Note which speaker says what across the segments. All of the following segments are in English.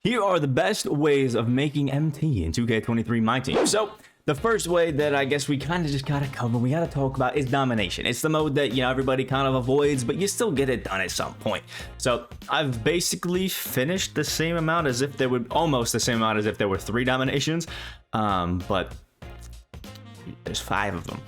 Speaker 1: Here are the best ways of making MT in 2k23 MyTeam. So the first way that I guess we kind of just gotta cover, we gotta talk about, is Domination. It's the mode that, everybody kind of avoids, but you still get it done at some point. So I've basically finished the same amount as if there would, almost the same amount as if there were 3 Dominations, but there's 5 of them.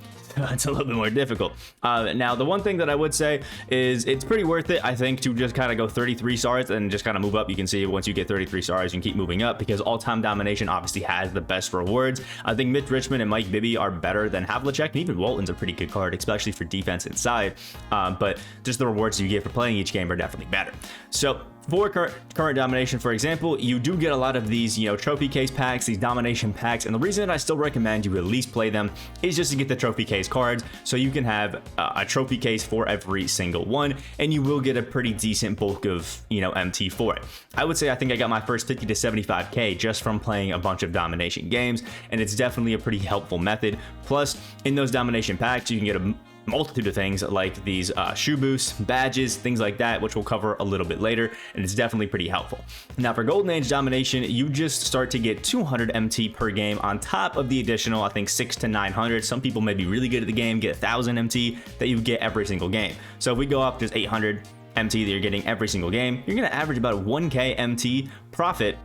Speaker 1: It's a little bit more difficult. Now, the one thing that I would say is it's pretty worth it, I think, to just kind of go 33 stars and just kind of move up. You can see once you get 33 stars, you can keep moving up because all-time Domination obviously has the best rewards. I think Mitch Richmond and Mike Bibby are better than Havlicek, and even Walton's a pretty good card, especially for defense inside. But just the rewards you get for playing each game are definitely better. So for current Domination, for example, you do get a lot of these, trophy case packs, these Domination packs, and the reason that I still recommend you at least play them is just to get the trophy case cards, so you can have a trophy case for every single one, and you will get a pretty decent bulk of, MT for it. I would say I think I got my first 50 to 75k just from playing a bunch of Domination games, and it's definitely a pretty helpful method. Plus, in those Domination packs, you can get a multitude of things like these shoe boosts, badges, things like that, which we'll cover a little bit later, and it's definitely pretty helpful. Now for Golden Age Domination, you just start to get 200 MT per game on top of the additional, I think, 600 to 900. Some people may be really good at the game, get 1000 MT that you get every single game. So if we go up just 800 MT that you're getting every single game, you're gonna average about a 1k MT profit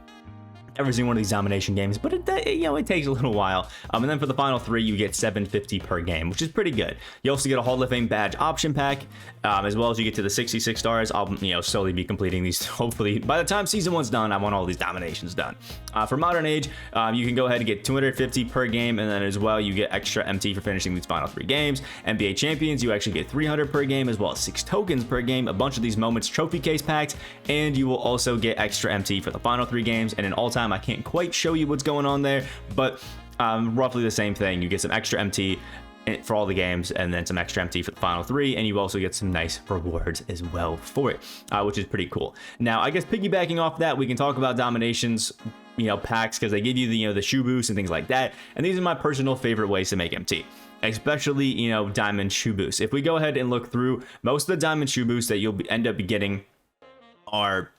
Speaker 1: every single one of these Domination games, but it takes a little while. And then for the final 3, you get 750 per game, which is pretty good. You also get a Hall of Fame badge option pack, as well as you get to the 66 stars. I'll slowly be completing these. Hopefully, by the time season 1's done, I want all these Dominations done. For Modern Age, you can go ahead and get 250 per game, and then as well, you get extra MT for finishing these final 3 games. NBA Champions, you actually get 300 per game, as well as 6 tokens per game, a bunch of these Moments trophy case packs, and you will also get extra MT for the final 3 games, and in all-time, I can't quite show you what's going on there, but roughly the same thing. You get some extra MT for all the games, and then some extra MT for the final 3, and you also get some nice rewards as well for it, which is pretty cool. Now, I guess piggybacking off that, we can talk about Dominations, packs, because they give you the shoe boosts and things like that, and these are my personal favorite ways to make MT. Especially, diamond shoe boosts. If we go ahead and look through, most of the diamond shoe boosts that you'll end up getting are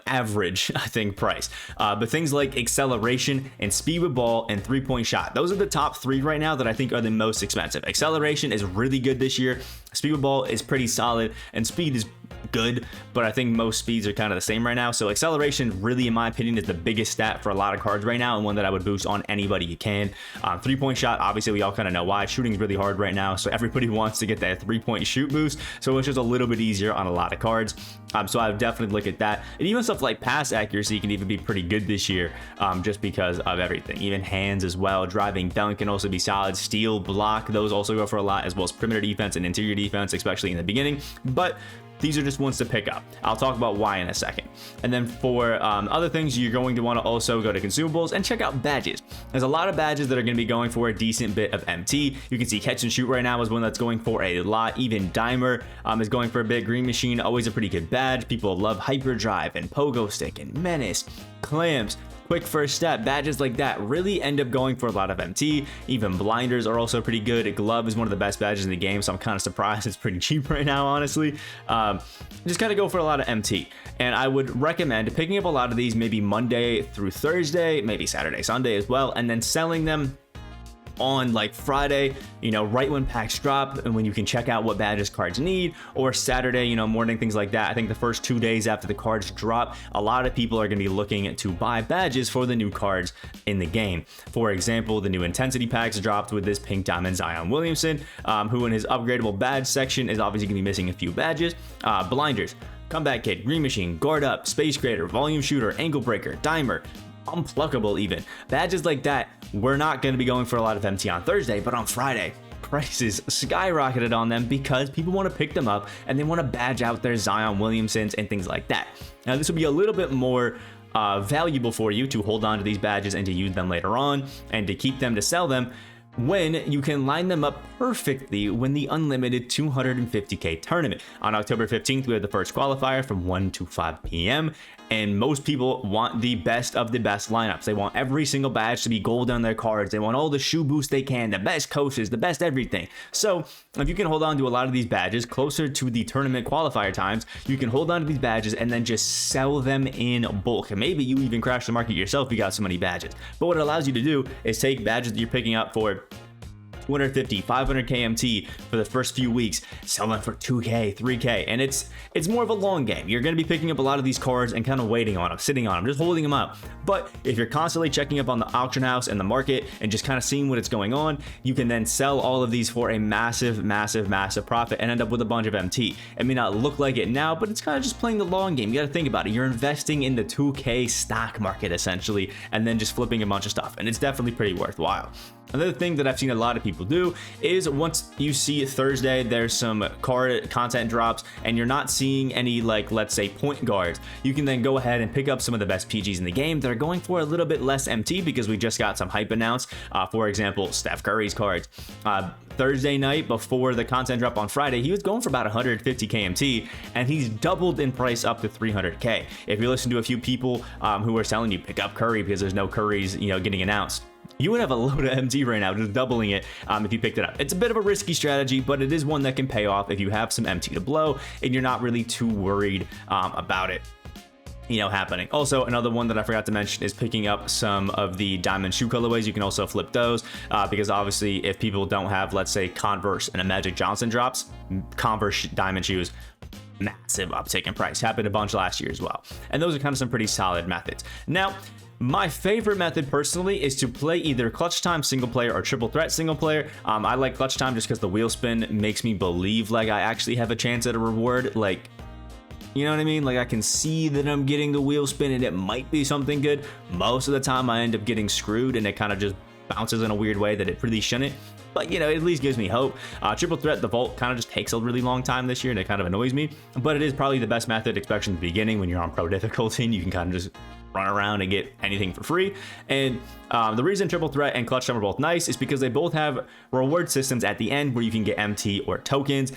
Speaker 1: average, I think, price. But things like acceleration and speed with ball and 3-point shot, those are the top 3 right now that I think are the most expensive. Acceleration is really good this year. Speed with ball is pretty solid, and speed is good, but I think most speeds are kind of the same right now. So acceleration, really, in my opinion, is the biggest stat for a lot of cards right now, and one that I would boost on anybody you can. 3-point shot, obviously, we all kind of know why. Shooting is really hard right now, so everybody wants to get that 3-point shoot boost, so it's just a little bit easier on a lot of cards. So I would definitely look at that. And even stuff like pass accuracy can even be pretty good this year, just because of everything. Even hands as well. Driving dunk can also be solid. Steal, block, those also go for a lot, as well as perimeter defense and interior defense, especially in the beginning. But these are just ones to pick up. I'll talk about why in a second. And then for other things, you're going to want to also go to consumables and check out badges. There's a lot of badges that are going to be going for a decent bit of MT. You can see Catch and Shoot right now is one that's going for a lot. Even Dimer is going for a bit. Green Machine, always a pretty good badge. People love Hyperdrive and Pogo Stick and Menace, Clamps, Quick First Step. Badges like that really end up going for a lot of MT. Even Blinders are also pretty good. Glove is one of the best badges in the game, so I'm kind of surprised it's pretty cheap right now, honestly. Just kind of go for a lot of MT. And I would recommend picking up a lot of these maybe Monday through Thursday, maybe Saturday, Sunday as well, and then selling them on like Friday, right when packs drop and when you can check out what badges cards need, or Saturday, morning, things like that. I think the first 2 days after the cards drop, a lot of people are going to be looking to buy badges for the new cards in the game. For example, the new Intensity packs dropped with this Pink Diamond Zion Williamson, who in his upgradable badge section is obviously going to be missing a few badges. Blinders, Comeback Kid, Green Machine, Guard Up, Space Creator, Volume Shooter, Ankle Breaker, Dimer, Unpluckable even. Badges like that, we're not going to be going for a lot of MT on Thursday, but on Friday, prices skyrocketed on them because people want to pick them up and they want to badge out their Zion Williamsons and things like that. Now, this will be a little bit more valuable for you to hold on to these badges and to use them later on and to keep them to sell them when you can line them up perfectly when the unlimited 250k tournament. On October 15th, we have the first qualifier from 1 to 5 p.m. And most people want the best of the best lineups. They want every single badge to be gold on their cards. They want all the shoe boosts they can, the best coaches, the best everything. So if you can hold on to a lot of these badges closer to the tournament qualifier times, you can hold on to these badges and then just sell them in bulk. And maybe you even crash the market yourself if you got so many badges. But what it allows you to do is take badges that you're picking up for 250, 500 KMT for the first few weeks, sell them for 2K, 3K, and it's more of a long game. You're going to be picking up a lot of these cards and kind of waiting on them, sitting on them, just holding them up. But if you're constantly checking up on the auction house and the market and just kind of seeing what's going on, you can then sell all of these for a massive, massive, massive profit and end up with a bunch of MT. It may not look like it now, but it's kind of just playing the long game. You got to think about it. You're investing in the 2K stock market essentially, and then just flipping a bunch of stuff, and it's definitely pretty worthwhile. Another thing that I've seen a lot of people do is once you see Thursday, there's some card content drops and you're not seeing any, like, let's say point guards, you can then go ahead and pick up some of the best PGs in the game that are going for a little bit less MT because we just got some hype announced. For example, Steph Curry's cards. Thursday night before the content drop on Friday, he was going for about 150 KMT and he's doubled in price up to 300K. If you listen to a few people who are telling you pick up Curry because there's no Currys, getting announced, you would have a load of MT right now, just doubling it if you picked it up. It's a bit of a risky strategy, but it is one that can pay off if you have some MT to blow and you're not really too worried about it happening. Also, another one that I forgot to mention is picking up some of the diamond shoe colorways. You can also flip those because obviously if people don't have, let's say, Converse and a Magic Johnson drops, Converse diamond shoes, massive uptick in price. Happened a bunch last year as well. And those are kind of some pretty solid methods. Now, my favorite method personally is to play either clutch time single player or triple threat single player. I like clutch time just because the wheel spin makes me believe like I actually have a chance at a reward. Like, you know what I mean? Like I can see that I'm getting the wheel spin and it might be something good. Most of the time I end up getting screwed and it kind of just bounces in a weird way that it really shouldn't. But it at least gives me hope. Triple threat, the vault kind of just takes a really long time this year and it kind of annoys me. But it is probably the best method, especially in the beginning when you're on pro difficulty and you can kind of just run around and get anything for free. And the reason triple threat and clutch time are both nice is because they both have reward systems at the end where you can get MT or tokens,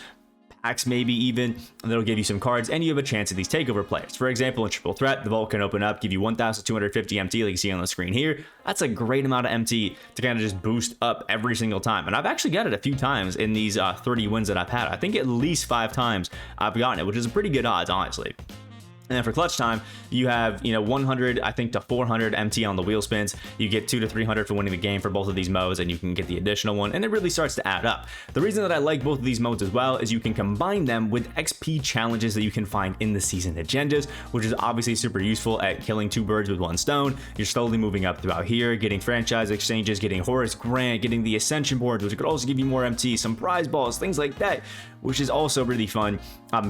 Speaker 1: packs maybe even, and that'll give you some cards and you have a chance at these takeover players. For example, in triple threat, the vault can open up, give you 1,250 MT like you see on the screen here. That's a great amount of MT to kind of just boost up every single time. And I've actually got it a few times in these 30 wins that I've had. I think at least 5 times I've gotten it, which is a pretty good odds, honestly. And then for clutch time, you have 100, I think, to 400 MT on the wheel spins. You get 200 to 300 for winning the game for both of these modes, and you can get the additional one, and it really starts to add up. The reason that I like both of these modes as well is you can combine them with XP challenges that you can find in the season agendas, which is obviously super useful at killing 2 birds with 1 stone. You're slowly moving up throughout here, getting franchise exchanges, getting Horace Grant, getting the Ascension boards, which could also give you more MT, some prize balls, things like that, which is also really fun,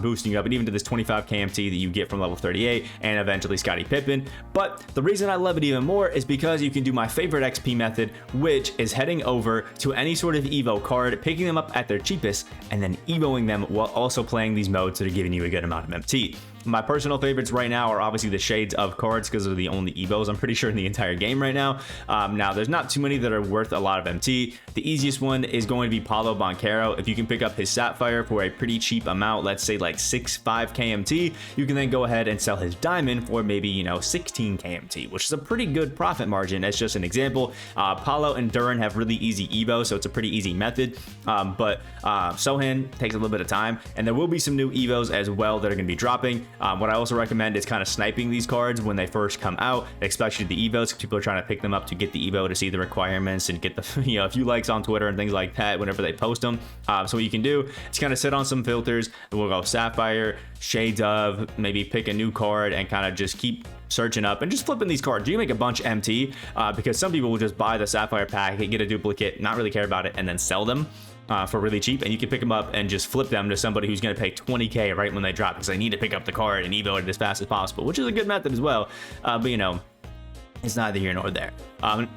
Speaker 1: boosting you up, and even to this 25 KMT that you get from level 38 and eventually Scottie Pippen. But the reason I love it even more is because you can do my favorite XP method, which is heading over to any sort of Evo card, picking them up at their cheapest, and then Evoing them while also playing these modes that are giving you a good amount of MT. My personal favorites right now are obviously the Shades of cards because they're the only Evos I'm pretty sure in the entire game right now. Now, there's not too many that are worth a lot of MT. The easiest one is going to be Paulo Banchero. If you can pick up his Sapphire for a pretty cheap amount, let's say like 6.5 KMT, you can then go ahead and sell his Diamond for maybe 16 KMT, which is a pretty good profit margin. As just an example, Paulo and Duran have really easy Evo, so it's a pretty easy method. But Sohan takes a little bit of time, and there will be some new Evos as well that are going to be dropping. What I also recommend is kind of sniping these cards when they first come out, especially the Evos, because people are trying to pick them up to get the Evo to see the requirements and get the a few likes on Twitter and things like that whenever they post them. So what you can do is kind of sit on some filters, and we'll go Sapphire, Shades of, maybe pick a new card and kind of just keep searching up and just flipping these cards. You can make a bunch MT because some people will just buy the Sapphire pack, get a duplicate, not really care about it, and then sell them for really cheap, and you can pick them up and just flip them to somebody who's going to pay 20k right when they drop because they need to pick up the card and Evo it as fast as possible, which is a good method as well. But it's neither here nor there.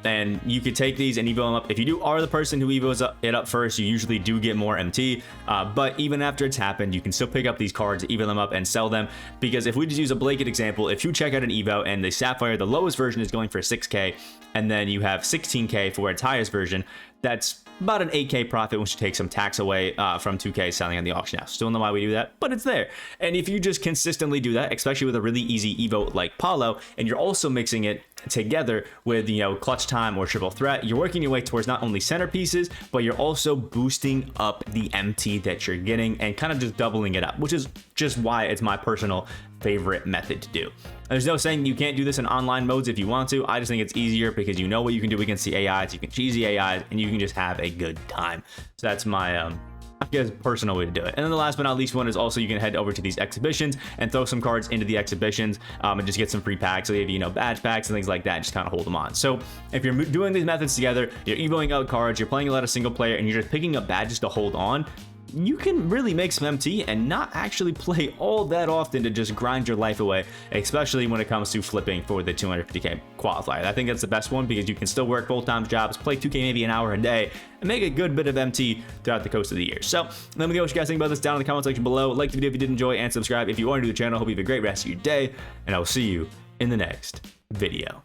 Speaker 1: And you could take these and Evo them up. If you are the person who Evos it up first, you usually do get more MT. But even after it's happened, you can still pick up these cards, Evo them up, and sell them. Because if we just use a blanket example, if you check out an Evo and the Sapphire, the lowest version is going for 6k, and then you have 16k for its highest version, that's about an 8k profit once you take some tax away from 2k selling on the auction house. Still don't know why we do that, but it's there. And if you just consistently do that, especially with a really easy evo like Paulo, and you're also mixing it together with, you know, clutch time or triple threat, you're working your way towards not only centerpieces, but you're also boosting up the MT that you're getting and kind of just doubling it up, which is just why it's my personal favorite method to do. There's no saying you can't do this in online modes if you want to. I just think it's easier because you know what you can do against the AIs. You can cheese the AIs and you can just have a good time. So that's my I guess personal way to do it. And then the last but not least one is also you can head over to these exhibitions and throw some cards into the exhibitions and just get some free packs. So they have, you know, badge packs and things like that, and just kind of hold them on. So if you're doing these methods together, you're evoing out cards, you're playing a lot of single player, and you're just picking up badges to hold on, you can really make some MT and not actually play all that often to just grind your life away, especially when it comes to flipping for the 250k qualifier. I think that's the best one because you can still work full-time jobs, play 2k maybe an hour a day, and make a good bit of MT throughout the course of the year. So let me know what you guys think about this down in the comment section below. Like the video if you did enjoy, and subscribe if you are new to the channel. Hope you have a great rest of your day, and I will see you in the next video.